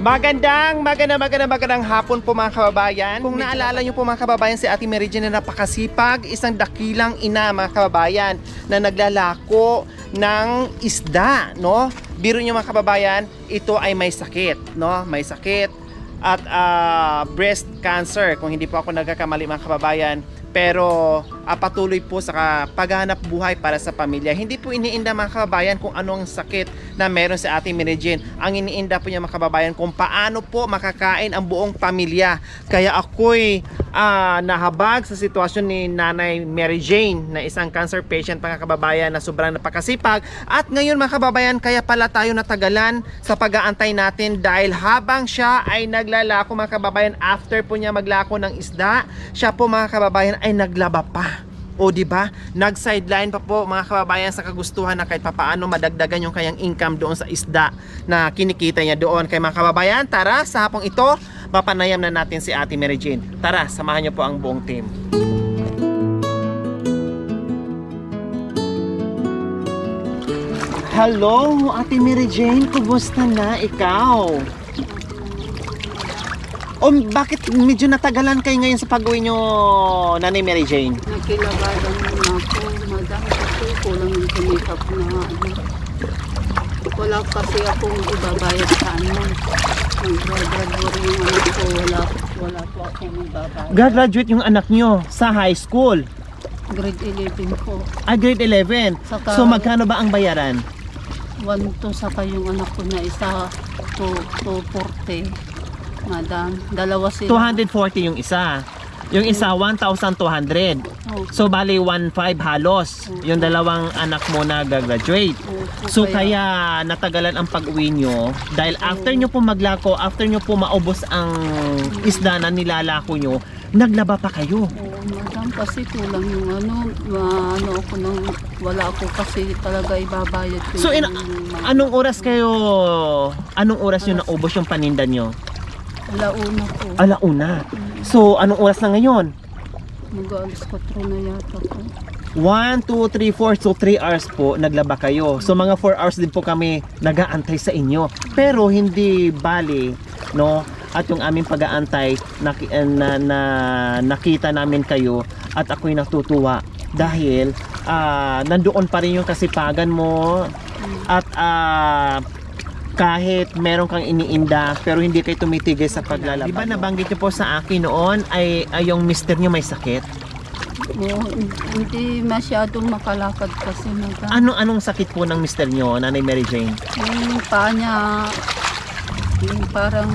Magandang hapon po mga kababayan. Kung naalala nyo po mga kababayan, si Ate Mary Jane na napakasipag, isang dakilang ina mga kababayan na naglalako ng isda, no? Biro nyo mga kababayan, ito ay may sakit, no? May sakit at breast cancer kung hindi po ako nagkakamali mga kababayan. Pero patuloy po sa paghahanap buhay para sa pamilya. Hindi po iniinda mga kababayan kung anong sakit na meron si Ate Mary Jane. Ang iniinda po niya mga kababayan kung paano po makakain ang buong pamilya. Kaya ako'y nahabag sa sitwasyon ni Nanay Mary Jane na isang cancer patient mga kababayan na sobrang napakasipag. At ngayon mga kababayan, kaya pala tayo natagalan sa pag-aantay natin dahil habang siya ay naglalako mga kababayan, after po niya maglako ng isda, siya po mga kababayan ay naglaba pa. O di ba? Nag-sideline pa po mga kababayan sa kagustuhan na kahit papaano madagdagan yung kanyang income doon sa isda na kinikita niya doon. Kaya mga kababayan, tara sa hapong ito, mapanayam na natin si Ate Mary Jane. Tara, samahan niyo po ang buong team. Hello, Ate Mary Jane, kumusta na ikaw? O bakit medyo natagalan kayo ngayon sa pag-uwi nyo, Nanay Mary Jane? Nakilabadan na ako, madam, kasi kulang yung kumikap na wala kasi akong ibabayad sa ano. Nag-graduate yung anak ko, wala po akong ibabayad. Graduate yung anak nyo sa high school? Grade 11 po. Grade 11? Saka, so magkano ba ang bayaran? 1 to saka yung anak ko na isa, 240. Madam, dalawa sila. 240 yung isa. Yung isa 1,200. Oh. So bali 1,500 halos. Yung dalawang anak mo na gagraduate. So kaya natagalan ang pag-uwi nyo dahil after nyo po maglako, after nyo po maubos ang isda na nilalako nyo, naglaba pa kayo. Madam, kasi kulang yung ano ako nang wala ako kasi talaga ibabayad ko. So anong oras nyo naubos yung paninda nyo? Alauna po. Alauna. So anong oras na ngayon? Mag-alas 4 na yata po. 1, 2, 3, 4. So 3 hours po naglaba kayo. So mga 4 hours din po kami nag-aantay sa inyo. Pero hindi bali, no? At yung aming pag-aantay nakita namin kayo at ako'y natutuwa dahil nandoon pa rin yung kasipagan mo at kahit meron kang iniinda pero hindi kayo tumitigil sa paglalaba. Diba nabanggit niyo po sa akin noon ay yung mister niyo may sakit? Hindi masyadong makalakad kasi Anong sakit po ng mister niyo, Nanay Mary Jane? yung paa niya, yung parang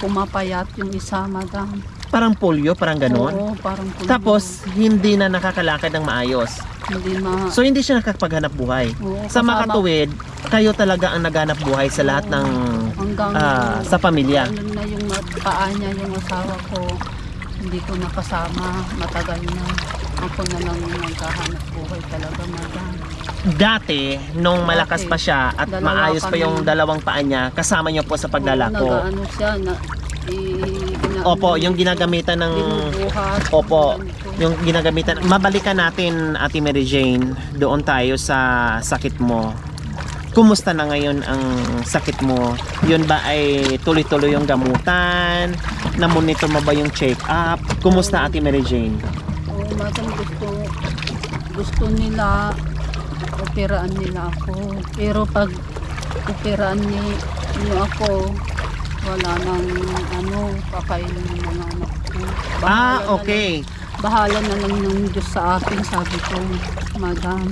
pumapayat yung isa, madam. Parang polio, parang ganon? Oo, parang pulmo. Tapos hindi na nakakalakad ng maayos. Hindi So hindi siya nakakapaghanap buhay. Oo, Sa makatuwid, kayo talaga ang naghanap buhay sa lahat ng hanggang sa pamilya. ano na yung paa niya, yung asawa ko, hindi ko nakasama, matagal na. Ako na lang yung naghahanap buhay talaga, madam. Dati, nung malakas pa siya at Dalawa maayos pa kami. yung dalawang paa niya, kasama niyo po sa paglalako. Nag-ano siya, Opo, yung ginagamitan ng binubuhat. Opo, ganito. yung ginagamitan. Mabalikan natin, Ate Mary Jane, doon tayo sa sakit mo. Kumusta na ngayon ang sakit mo? Yun ba ay tuloy-tuloy yung gamutan? Na-monitor mo ba yung check-up? Kumusta, Ate Mary Jane? Oo, madam, gusto nila, operaan nila ako. Pero pag operaan niyo ako, wala nang kakainin ng mga anak ko. Okay. Bahala na lang ng Diyos sa akin, sabi ko, madam.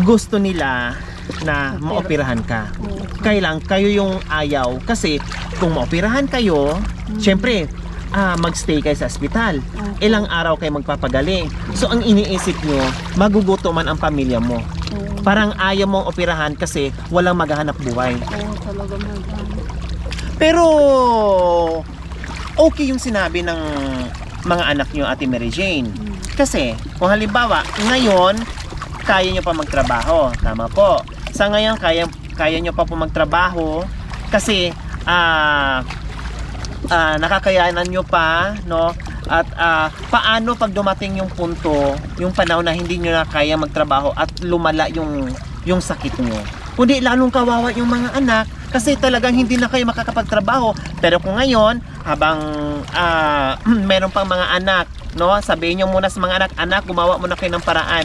Gusto nila na maoperahan ka. Kailang kayo yung ayaw. Kasi kung maoperahan kayo, syempre, magstay kayo sa ospital. Ilang araw kayo magpapagaling. So ang iniisip nyo, maguguto man ang pamilya mo. Parang ayaw mong operahan kasi walang maghahanap buhay. Oo, talaga, madam. Pero okay yung sinabi ng mga anak nyo, Ate Mary Jane. Kasi kung halimbawa ngayon kaya nyo pa magtrabaho, tama po. Sa ngayon kaya nyo pa po magtrabaho kasi nakakayanan nyo pa, no? At paano pag dumating yung punto, yung panahon na hindi nyo na kaya magtrabaho at lumala yung sakit nyo? Kundi lalong kawawa yung mga anak Kasi talagang hindi na kayo makakapagtrabaho. Pero kung ngayon, habang meron pang mga anak, no? Sabihin nyo muna sa mga anak, anak, gumawa muna kayo ng paraan.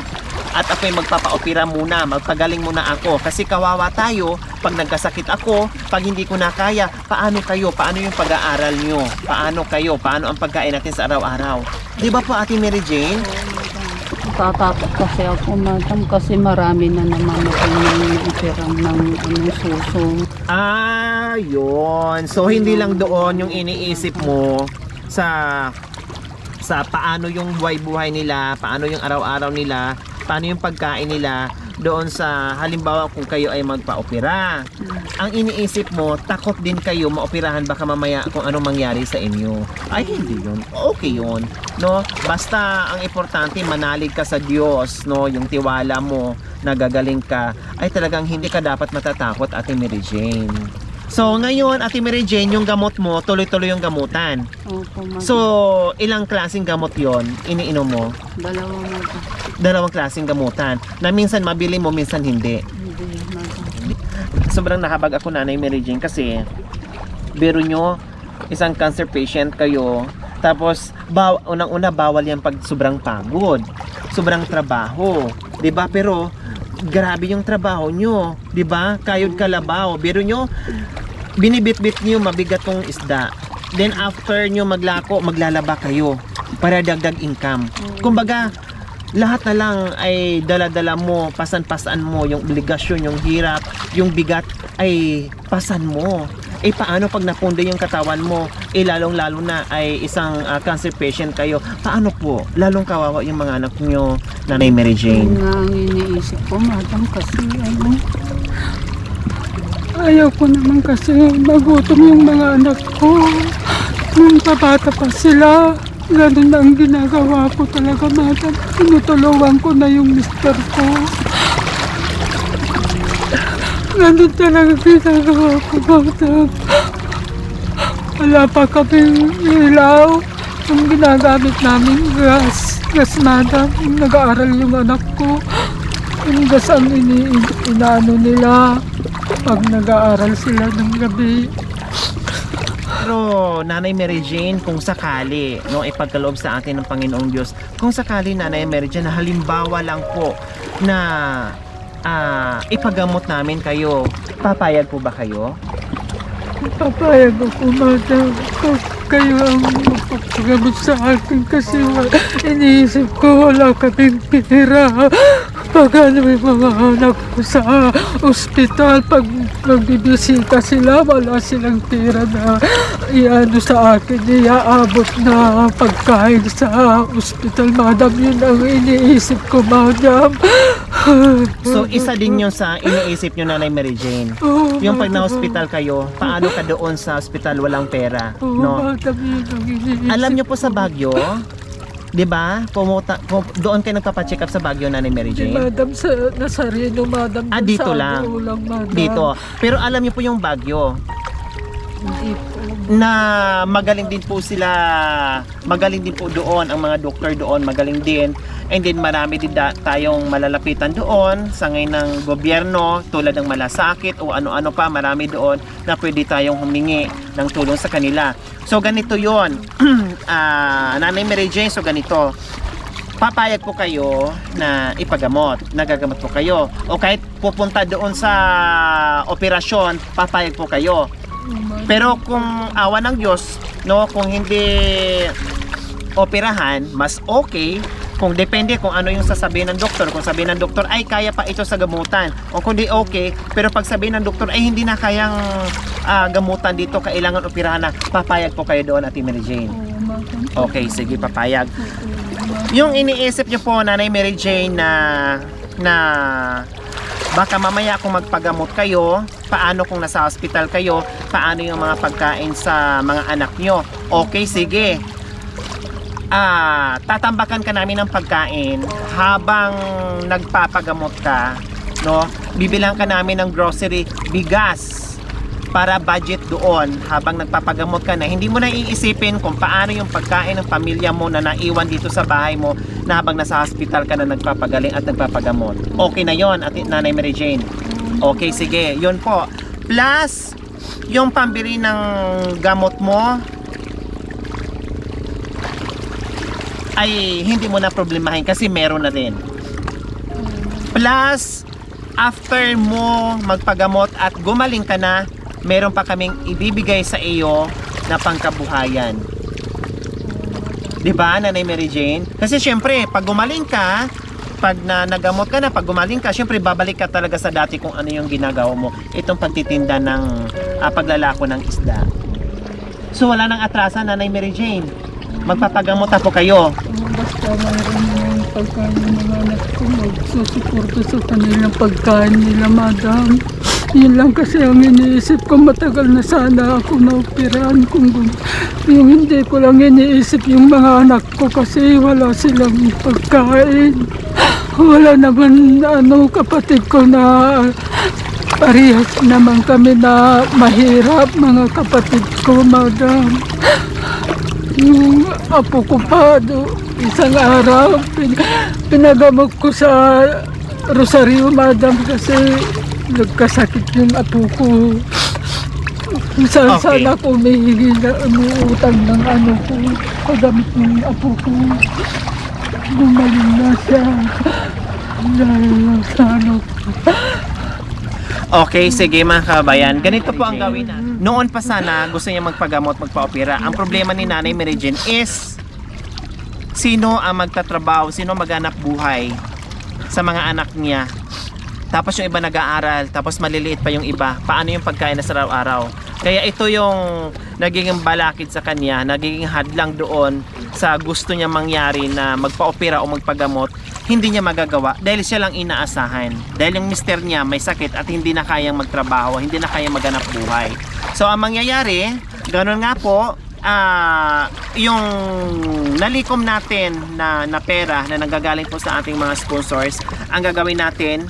At ako'y magpapa-opera muna, magpagaling muna ako. Kasi kawawa tayo, pag nagkasakit ako, pag hindi ko na kaya, paano kayo? Paano yung pag-aaral nyo? Paano kayo? Paano ang pagkain natin sa araw-araw? Di ba po, Ate Mary Jane? Natatakot kasi ako, madam, kasi marami na naman ako nang naipirang ng suso. Yun. So, hindi lang doon yung iniisip mo sa paano yung buhay-buhay nila, paano yung araw-araw nila, paano yung pagkain nila doon sa halimbawa kung kayo ay magpa-opera. Ang iniisip mo, takot din kayo maoperahan baka mamaya kung ano mangyari sa inyo. Ay, hindi yun. Okay yun. No? Basta ang importante, manalig ka sa Diyos, no? Yung tiwala mo, nagagaling ka, ay talagang hindi ka dapat matatakot, Ate Mary Jane. So, ngayon, Ate Mary Jane, yung gamot mo, tuloy-tuloy yung gamutan. Opo, madam. So, ilang klaseng gamot yon iniinom mo? Dalawa, madam. Dalawang klaseng gamutan. Na minsan mabili mo, minsan hindi. Hindi, madam. Sobrang nakabag ako, Nanay Mary Jane, kasi biro nyo, isang cancer patient kayo, tapos unang-una bawal yan pag sobrang pagod, sobrang trabaho, 'di ba? Pero grabe yung trabaho nyo, 'di ba? Kayod kalabaw. Biro nyo, binibit-bit nyo mabigat tong isda. Then after nyo maglako, maglalaba kayo para dagdag income. Kumbaga, lahat na lang ay dala-dala mo, pasan-pasan mo, yung obligasyon, yung hirap, yung bigat ay pasan mo. Paano pag napunde yung katawan mo? Lalong-lalo na ay isang cancer patient kayo. Paano po? Lalong kawawa yung mga anak nyo, Nanay Mary Jane. Yun nga ang iniisip ko, madam, kasi ayaw ko naman kasi magutom yung mga anak ko. Nung kabata pa sila, ganun ang ginagawa ko talaga, madam. Tinutulungan ko na yung mister ko. Ganun talaga ginagawa ko, madam. Wala pa kaming ilaw. Yung ginagamit namin gas, madam. Nag-aaral yung anak ko. Yung gas ang inaano nila pag nag-aaral sila ng gabi. Pero Nanay Mary Jane, kung sakali, no, ipagkaloob sa atin ng Panginoong Diyos, kung sakali, Nanay Mary Jane, na halimbawa lang po na ipagamot namin kayo, papayag po ba kayo? Papayag ako, madam. Kayo ang magpapagamot sa akin kasi iniisip ko wala kaming pera. Pag yung mga anak ko sa ospital, pag magbibisita sila, wala silang pera na iano sa akin, iaabot na pagkain sa ospital, madam. Yun ang iniisip ko, madam. So, isa din yun sa iniisip nyo, Nanay Mary Jane. Yung pag na-hospital kayo, paano ka doon sa ospital walang pera, no? Madam, yun ang iniisip. Alam nyo po sa Baguio, 'di ba? Doon kayo nagpapa-check up sa Baguio, Nanay Mary Jane. Madam, nasa Reno, madam. Dito sa lang. Madam. Dito. Pero alam niyo po yung Baguio Hindi po. na magaling din po sila, magaling din po doon ang mga doktor doon, magaling din. And then marami din tayong malalapitan doon sa ngayon ng gobyerno, tulad ng malasakit o ano-ano pa, marami doon na pwede tayong humingi ng tulong sa kanila. So ganito yon. Nanay Mary Jane, so ganito, papayag po kayo na ipagamot, nagagamot po kayo, o kahit pupunta doon sa operasyon, papayag po kayo. Pero kung awa ng Diyos, no, kung hindi operahan, mas okay. Kung depende kung ano yung sasabihin ng doktor. Kung sabihin ng doktor ay kaya pa ito sa gamutan, o kung di okay, pero pag sabihin ng doktor ay hindi na kayang gamutan dito, kailangan operahan na, papayag po kayo doon, Ate Mary Jane. Okay, sige, papayag. Yung iniisip niyo po, Nanay Mary Jane, na baka mamaya kung magpagamot kayo, paano kung nasa hospital kayo, paano yung mga pagkain sa mga anak nyo? Okay, sige. Tatambakan ka namin ng pagkain habang nagpapagamot ka, no? Bibilang ka namin ng grocery, bigas, para budget doon habang nagpapagamot ka na. Hindi mo na iisipin kung paano yung pagkain ng pamilya mo na naiwan dito sa bahay mo na habang nasa hospital ka na nagpapagaling at nagpapagamot. Okay na yon, Nanay Mary Jane. Okay, sige, yun po. Plus, yung pambili ng gamot mo ay hindi mo na problemahin kasi meron na din. Plus, after mo magpagamot at gumaling ka na, meron pa kaming ibibigay sa iyo na pangkabuhayan. 'Di ba, Nanay Mary Jane? Kasi syempre, pag gumaling ka, pag nagamot ka na, pag gumaling ka, syempre babalik ka talaga sa dati kung ano yung ginagawa mo. Itong pagtitinda ng paglalako ng isda. So wala nang atrasan, Nanay Mary Jane. Magpapagamot po kayo. Basta mayroon yung pagkain ng mga anak ko, magsusuporto sa kanilang pagkain nila, madam. Yun lang kasi ang iniisip ko, matagal na sana ako na-operahan. Yung hindi ko lang iniisip yung mga anak ko kasi wala silang pagkain. Wala naman kapatid ko na parehas naman kami na mahirap, mga kapatid ko, madam. Yung apo ko pa, isang araw, pinagamot ko sa Rosario, madam, kasi nagkasakit yung apo ko. Sana ko humihingi na utang ng ko, pagamit ng apo ko. Gumaling na siya. Dahil lang sa Okay, sige mga kabayan. Ganito po ang gawin na. Noon pa sana gusto niya magpagamot, magpa-opera. Ang problema ni Nanay Mary Jane is sino ang magtatrabaho, sino maghanap buhay sa mga anak niya. Tapos yung iba nag-aaral, tapos maliliit pa yung iba. Paano yung pagkain na sa araw-araw? Kaya ito yung nagiging balakid sa kanya, nagiging hadlang doon sa gusto niya mangyari na magpa-opera o magpagamot. Hindi niya magagawa dahil siya lang inaasahan. Dahil yung mister niya may sakit at hindi na kayang magtrabaho, hindi na kayang maghanap buhay. So ang mangyayari, ganoon nga po, yung nalikom natin na pera na nanggagaling po sa ating mga sponsors, ang gagawin natin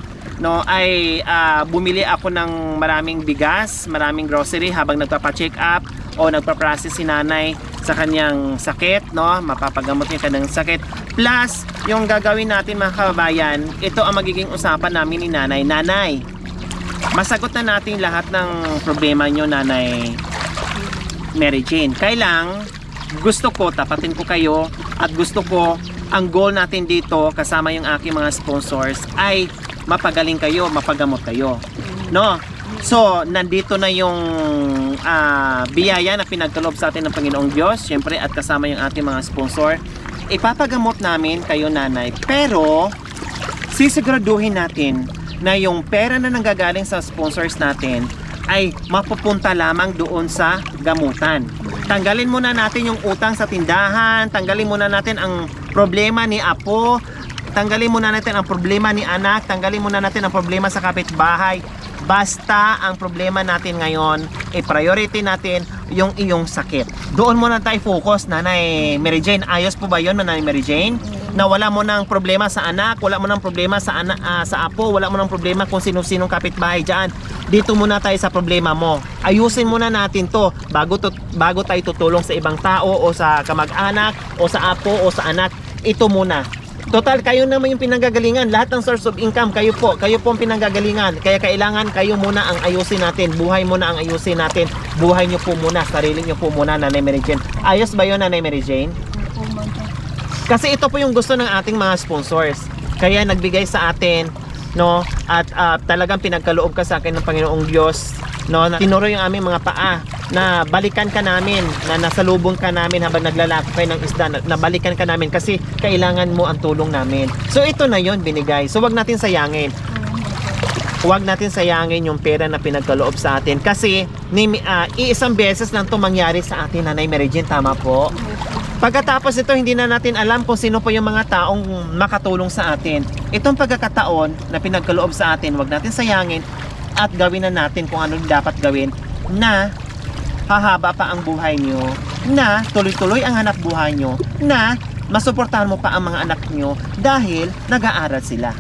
ay bumili ako ng maraming bigas, maraming grocery habang nagpapa-check up o nagpa-process si nanay sa kanyang sakit, mapapagamot niya kanyang sakit. Plus, yung gagawin natin mga kababayan, ito ang magiging usapan namin ni nanay. Nanay, masagot na natin lahat ng problema nyo, Nanay Mary Jane. Kailang gusto ko, tapatin ko kayo at gusto ko, ang goal natin dito kasama yung aking mga sponsors ay mapagaling kayo, mapagamot kayo. So, nandito na yung biyaya na pinagkaloob sa atin ng Panginoong Diyos, syempre, at kasama yung ating mga sponsor. Ipapagamot namin kayo, nanay, pero sisiguraduhin natin na yung pera na nanggagaling sa sponsors natin ay mapupunta lamang doon sa gamutan. Tanggalin muna natin yung utang sa tindahan, tanggalin muna natin ang problema ni apo, tanggalin muna natin ang problema ni anak, tanggalin muna natin ang problema sa kapitbahay. Basta ang problema natin ngayon, i-priority natin yung iyong sakit. Doon muna tayo focus, Nanay Mary Jane. Ayos po ba yun, Nanay Mary Jane? Na wala mo nang problema sa anak, wala mo nang problema sa apo, wala mo nang problema kung sino-sinong kapitbahay dyan. Dito muna tayo sa problema mo. Ayusin muna natin to bago tayo tutulong sa ibang tao o sa kamag-anak o sa apo o sa anak. Ito muna. Total, kayo naman yung pinanggagalingan. Lahat ng source of income, kayo po ang pinanggagalingan. Kaya kailangan kayo muna ang ayusin natin. Buhay muna ang ayusin natin. Buhay nyo po muna, sarili nyo po muna, Nanay Mary Jane. Ayos ba yun, Nanay Mary Jane? Kasi ito po yung gusto ng ating mga sponsors. Kaya nagbigay sa atin, at talagang pinagkaloob ka sa akin ng Panginoong Diyos, na tinuro yung aming mga paa na balikan ka namin, na nasalubong ka namin habang naglalako kayo ng isda, na balikan ka namin kasi kailangan mo ang tulong namin. So ito na yon binigay. So wag natin sayangin. Huwag natin sayangin yung pera na pinagkaloob sa atin kasi iisang beses lang to mangyari sa atin, Nanay Mary Jane, tama po? Pagkatapos ito, hindi na natin alam kung sino po yung mga taong makatulong sa atin. Itong pagkakataon na pinagkaloob sa atin, huwag natin sayangin at gawin na natin kung ano dapat gawin na hahaba pa ang buhay nyo, na tuloy-tuloy ang hanap buhay nyo, na masuportahan mo pa ang mga anak nyo dahil nag-aaral sila.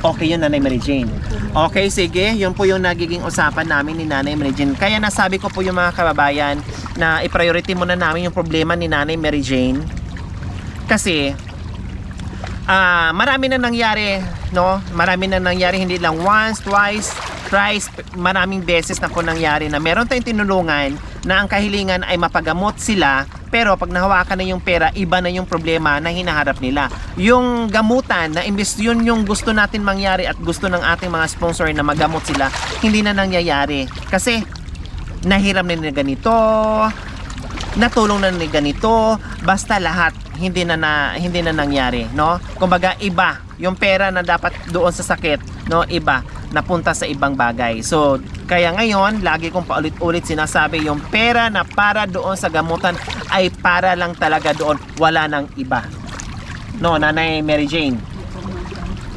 Okay yun, Nanay Mary Jane. Okay, sige. Yun po yung nagiging usapan namin ni Nanay Mary Jane. Kaya nasabi ko po yung mga kababayan na i-priority muna namin yung problema ni Nanay Mary Jane. Kasi marami na nangyari, Marami na nangyari, hindi lang once, twice, thrice, maraming beses na po nangyari na meron tayong tinulungan na ang kahilingan ay mapagamot sila, pero pag nahawakan na yung pera, iba na yung problema na hinaharap nila. Yung gamutan na imbes yun yung gusto natin mangyari at gusto ng ating mga sponsor na magamot sila, hindi na nangyayari. Kasi nahiram na nila ganito, natulong na nila ganito, basta lahat hindi na nangyari, no? Kumbaga iba yung pera na dapat doon sa sakit, no, iba napunta sa ibang bagay. So kaya ngayon lagi kong paulit-ulit sinasabi, yung pera na para doon sa gamutan ay para lang talaga doon, wala nang iba, no, Nanay Mary Jane.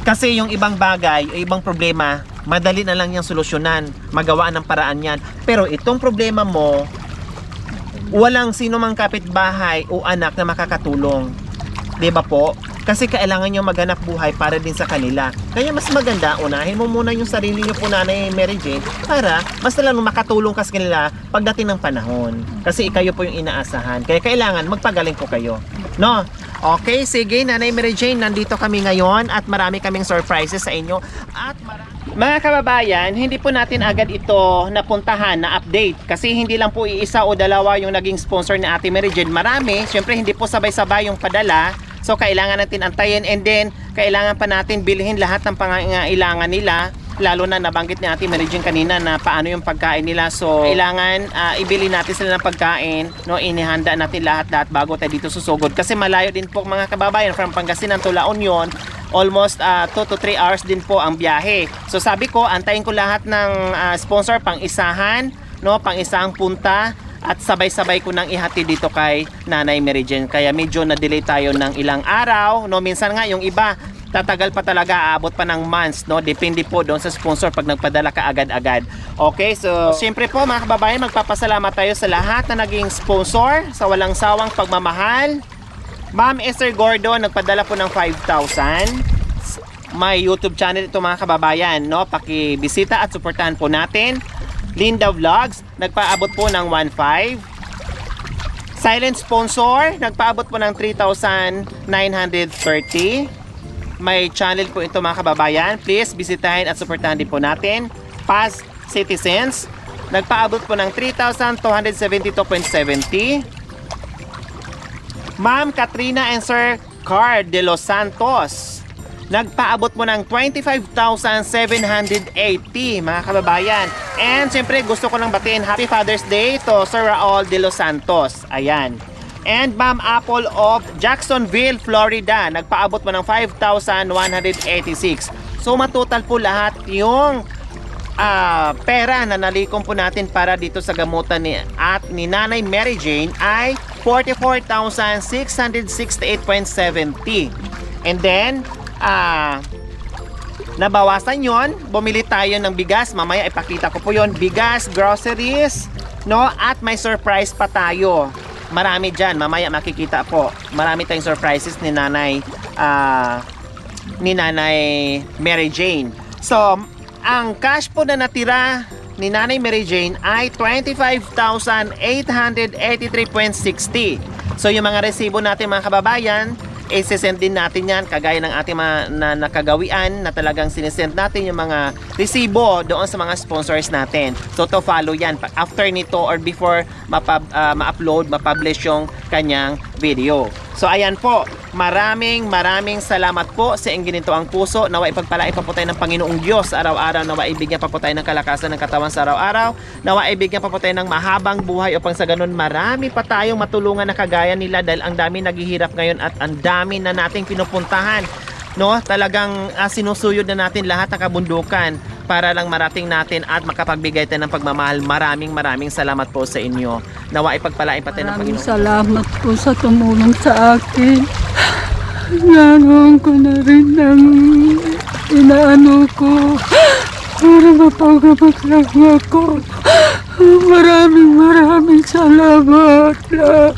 Kasi yung ibang bagay, ibang problema, madali na lang yung solusyonan, magawaan ng paraan yan. Pero itong problema mo, walang sino mang kapitbahay o anak na makakatulong. 'Di ba po? Kasi kailangan nyo maghanap buhay para din sa kanila. Kaya mas maganda, unahin mo muna yung sarili nyo po, Nanay Mary Jane, para mas lalong makatulong ka sa kanila pagdating ng panahon. Kasi kayo po yung inaasahan. Kaya kailangan magpagaling po kayo. No? Okay, sige, Nanay Mary Jane, nandito kami ngayon at marami kaming surprises sa inyo. At mga kababayan, hindi po natin agad ito napuntahan na update kasi hindi lang po iisa o dalawa yung naging sponsor ni Ate Mary Jane. Marami, syempre hindi po sabay-sabay yung padala. So kailangan natin antayin, and then kailangan pa natin bilhin lahat ng pangangailangan nila, lalo na nabanggit ni Ate Mary Jane kanina na paano yung pagkain nila. So kailangan ibili natin sila ng pagkain, no, inihanda natin lahat bago tayo dito susugod kasi malayo din po mga kababayan, from Pangasinan to La Union, almost 2 to 3 hours din po ang biyahe. So sabi ko, antayin ko lahat ng sponsor pang isahan, no, pang isang punta, at sabay-sabay ko nang ihati dito kay Nanay Mary Jane. Kaya medyo na-delay tayo ng ilang araw, no. Minsan nga yung iba tatagal pa talaga, aabot pa ng months, no. Depende po doon sa sponsor pag nagpadala ka agad-agad. Okay, so siyempre po mga kababayan, magpapasalamat tayo sa lahat na naging sponsor sa walang sawang pagmamahal. Ma'am Esther Gordon nagpadala po ng 5,000. May YouTube channel ito mga kababayan, no. Pakibisita at suportahan po natin. Linda Vlogs nagpaabot po ng 1,500. Silent sponsor nagpaabot po ng 3,930. May channel po ito mga kababayan, please bisitahin at suportahan din po natin. Past Citizens nagpaabot po ng 3,272.70. Ma'am Katrina and Sir Card de Los Santos nagpaabot mo ng 25,780 mga kababayan. And siyempre gusto ko lang batiin Happy Father's Day to Sir Raul de Los Santos. Ayan. And Ma'am Apple of Jacksonville, Florida, nagpaabot mo ng 5,186. So matotal po lahat yung pera na nalikom po natin para dito sa gamutan ni Nanay Mary Jane ay 44,668.70. And then nabawasan yon, bumili tayo ng bigas, mamaya ipakita ko po yon, bigas, groceries, no, at may surprise pa tayo, marami dyan, mamaya makikita po, marami tayong surprises ni Nanay Mary Jane. So ang cash po na natira ni Nanay Mary Jane ay 25,883.60. So yung mga resibo natin mga kababayan, i-send din natin yan, kagaya ng ating mga nakagawian na talagang sinesend natin yung mga resibo doon sa mga sponsors natin. So to follow yan after nito or before ma-upload, ma-publish yung kanyang video. So ayan po, maraming salamat po sa inyong ginito ang puso. Nawa ipagpalain pa po tayo ng Panginoong Diyos araw-araw. Nawa ibigyan pa po tayo ng kalakasan ng katawan sa araw-araw. Nawa ibigyan pa po tayo ng mahabang buhay upang sa ganun marami pa tayong matulungan na kagaya nila, dahil ang dami naghihirap ngayon at ang dami na nating pinupuntahan, no? Talagang sinusuyod na natin lahat ng kabundukan para lang marating natin at makapagbigay tayo ng pagmamahal. Maraming salamat po sa inyo. Nawa ipagpalain pa tayo ng Maraming Panginoon. salamat po sa tumulong sa akin. Nanuhan ko na rin ng inaano ko para mapagamot lang ako. Maraming salamat na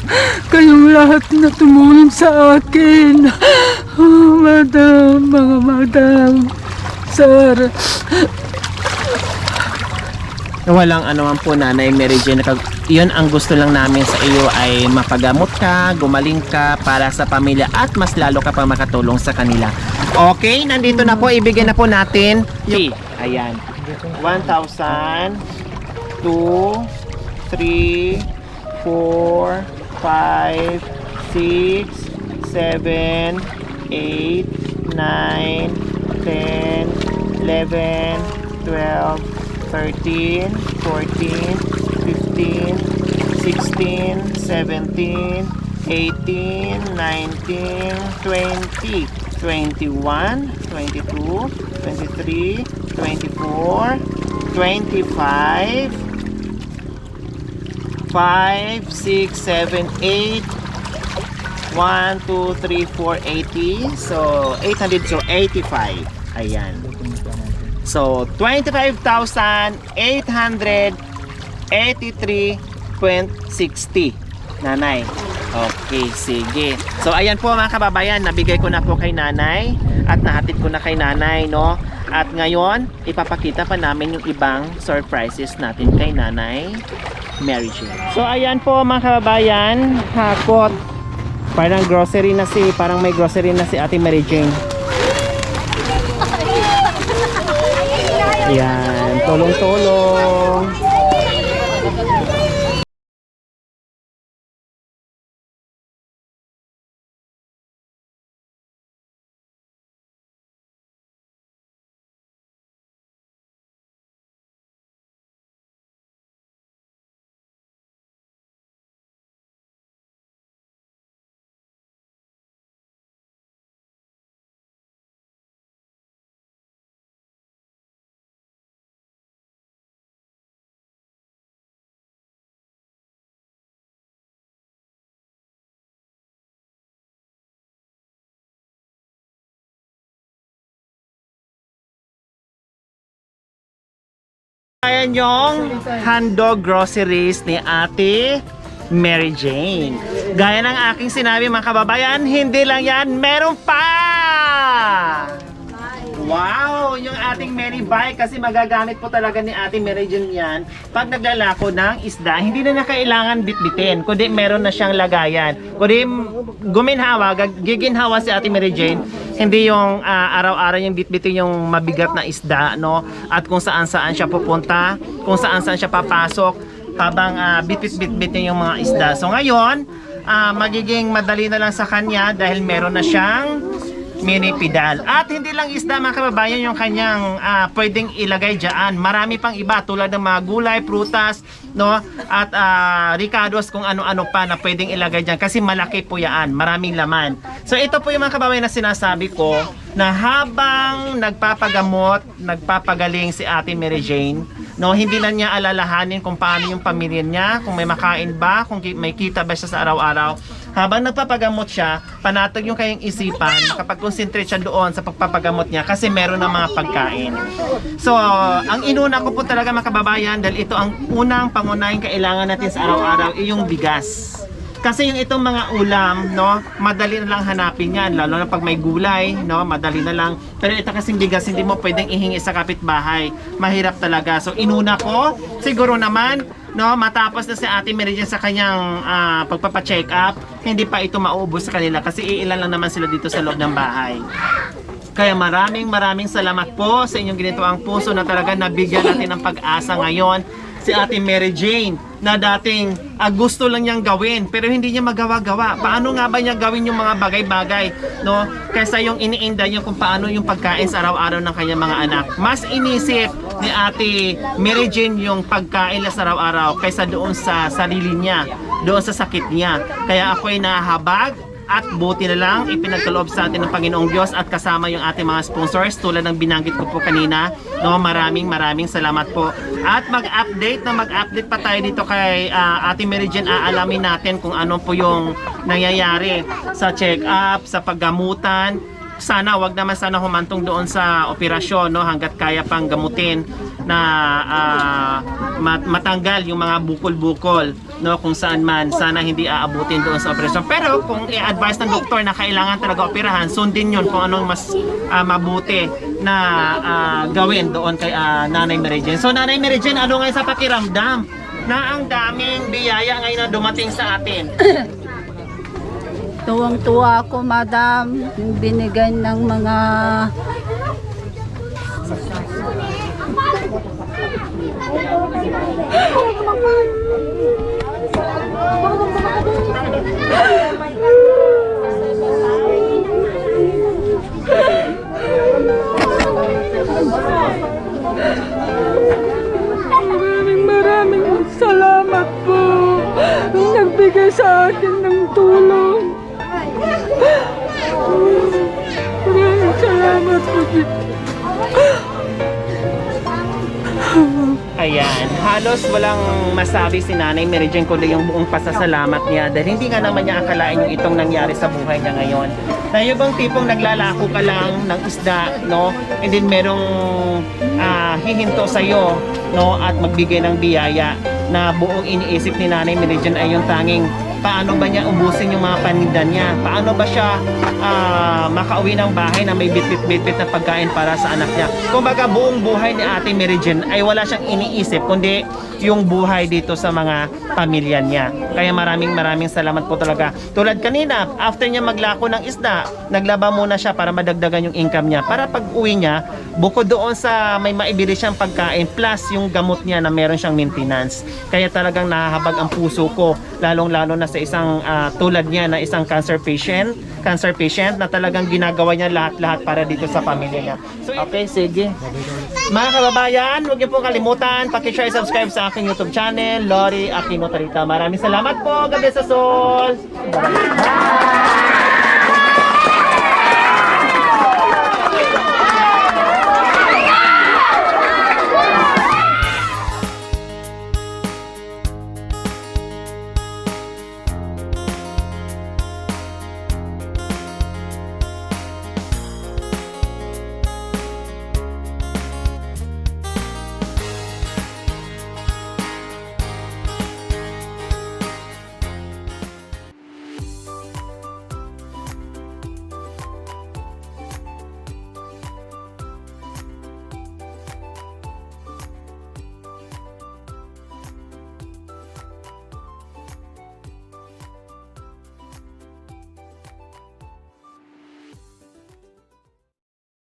kayong lahat na tumulong sa akin. Madam, mga madam, sir. Walang anuman po, Nanay Mary Jane. Yun ang gusto lang namin sa iyo ay mapagamot ka, gumaling ka para sa pamilya at mas lalo ka pa makatulong sa kanila. Okay, nandito na po, ibigay na po natin. Ayan. 1,000, 2, 3, 4, 5, 6, 7, 8, 9, 10, 11, 12, 13, 14, 15, 16, 17, 18, 19, 20, 21, 22, 23, 24, 25, 5, 6, 7, 8, 1, 2, 3, 4, 80. So, 800, so 85. Ayan. So, 25,883.60. Nanay. Okay, sige. So, ayan po mga kababayan, nabigay ko na po kay nanay at nahatid ko na kay nanay, no? At ngayon, ipapakita pa namin yung ibang surprises natin kay nanay Mary Jane. So, ayan po mga kababayan, hakot. Parang grocery na parang may grocery na si Ate Mary Jane. Ayan, tulong-tulong. Ayan yung handog groceries ni Ate Mary Jane. Gaya ng aking sinabi mga kababayan, hindi lang yan, meron pa! Wow! Yung ating Mary Bike kasi magagamit po talaga ni Ate Mary Jane yan pag naglalako ng isda. Hindi na kailangan bitbitin, kundi meron na siyang lagayan. Kundi guminhawa, giginhawa si Ate Mary Jane. Hindi yung araw-araw yung bitbitin yung mabigat na isda, no? At kung saan-saan siya pupunta, kung saan-saan siya papasok, habang bitbit-bitbitin yung mga isda. So ngayon, magiging madali na lang sa kanya dahil meron na siyang mini pedal. At hindi lang isda mga kababayan yung kanyang pwedeng ilagay dyan. Marami pang iba tulad ng mga gulay, prutas, no? At ricados kung ano-ano pa na pwedeng ilagay dyan kasi malaki po yan. Maraming laman. So ito po yung mga kababayan na sinasabi ko na habang nagpapagamot, nagpapagaling si Ate Mary Jane, no, hindi lang niya alalahanin kung paano yung pamilya niya, kung may makain ba, kung may kita ba siya sa araw-araw. Habang nagpapagamot siya, panatag yung kayang isipan, makapag-concentrate siya doon sa pagpapagamot niya kasi meron ng mga pagkain. So, ang inuna ko po talaga mga kababayan, dahil ito ang unang pangunahing kailangan natin sa araw-araw, ay yung bigas. Kasi yung itong mga ulam, no, madali na lang hanapin yan, lalo na pag may gulay, no, madali na lang. Pero ito kasing bigas, hindi mo pwedeng ihingi sa kapitbahay. Mahirap talaga. So inuna ko, siguro naman, no, matapos na si Ate Mary Jane sa kanyang pagpapa-check up, hindi pa ito maubos sa kanila kasi iilan lang naman sila dito sa loob ng bahay. Kaya maraming salamat po sa inyong ginituang puso na talaga nabigyan natin ng pag-asa ngayon si Ate Mary Jane na dating gusto lang niyang gawin pero hindi niya magawa-gawa. Paano nga ba niya gawin yung mga bagay-bagay, no? Kaysa yung iniinda niya kung paano yung pagkain sa araw-araw ng kanyang mga anak. Mas inisip ni Ate Mary Jane yung pagkain sa araw-araw kaysa doon sa sarili niya, doon sa sakit niya. Kaya ako'y nahabag at buti na lang ipinagkaloob sa atin ng Panginoong Diyos at kasama yung ating mga sponsors tulad ng binanggit ko po kanina, no? Maraming salamat po. At mag-update pa tayo dito kay Ate Mary Jane. Aalamin natin kung ano po yung nangyayari sa check-up, sa paggamutan. Sana wag naman sana humantong doon sa operasyon, no, hangga't kaya pang gamutin na matanggal yung mga bukol-bukol, no, kung saan man. Sana hindi aabutin doon sa operasyon. Pero kung i-advise ng doktor na kailangan talaga operahan, sundin yun kung anong mas mabuti na gawin doon kay Nanay Mary Jane. So Nanay Mary Jane, ano ngayon sa pakiramdam na ang daming biyaya ngayon na dumating sa atin? Tuwang-tuwa ako, madam, binigay ng mga Maraming salamat po nung nagbigay sa akin ng tulong. Maraming salamat po. Ayan, halos walang masabi si Nanay Mary Jane kundi yung buong pasasalamat niya dahil hindi nga naman niya akalain yung itong nangyari sa buhay niya ngayon. Na yung bang tipong naglalako ka lang ng isda, no? And then merong hihinto sa'yo, no? At magbigay ng biyaya na buong iniisip ni Nanay Mary Jane ay yung tanging paano ba niya ubusin yung mga paninda niya? Paano ba siya makauwi ng bahay na may bit-bit na pagkain para sa anak niya? Kumbaga buong buhay ni Ate Mary Jane ay wala siyang iniisip kundi yung buhay dito sa mga pamilya niya. Kaya maraming salamat po talaga. Tulad kanina, after niya maglako ng isda, naglaba muna siya para madagdagan yung income niya. Para pag uwi niya, bukod doon sa may maibili siyang pagkain plus yung gamot niya na meron siyang maintenance. Kaya talagang nahahabag ang puso ko, lalong-lalo na sa isang tulad niya na isang cancer patient na talagang ginagawa niya lahat-lahat para dito sa pamilya niya. So, okay, sige. Mga kababayan, huwag niyo pong kalimutan, paki-share, subscribe sa aking YouTube channel, Lori Aquino Tarita. Maraming salamat po, God bless us all. Bye!